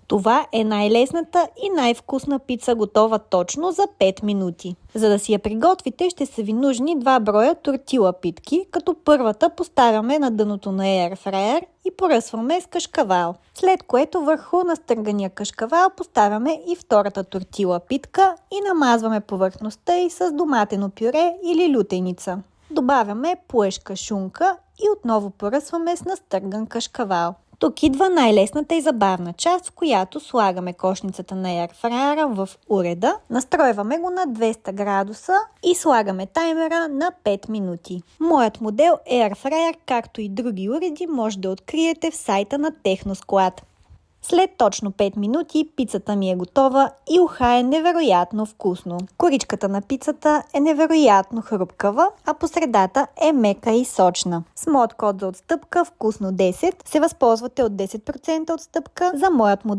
Това е най-лесната и най-вкусна пица, готова точно за 5 минути. За да си я приготвите, ще са ви нужни 2 броя тортила питки, като първата поставяме на дъното на Air и поръсваме с кашкавал. След което върху настъргания кашкавал поставяме и втората тортила питка и намазваме повърхността й с доматено пюре или лютеница. Добавяме плъшка шунка и отново поръсваме с настърган кашкавал. Тук идва най-лесната и забавна част, в която слагаме кошницата на Air в уреда, настройваме го на 200 градуса и слагаме таймера на 5 минути. Моят модел Air, както и други уреди, може да откриете в сайта на Техносклад. След точно 5 минути пицата ми е готова и уха е невероятно вкусно. Коричката на пицата е невероятно хрупкава, а по средата е мека и сочна. С моят код за отстъпка вкусно 10 се възползвате от 10% отстъпка за моят модел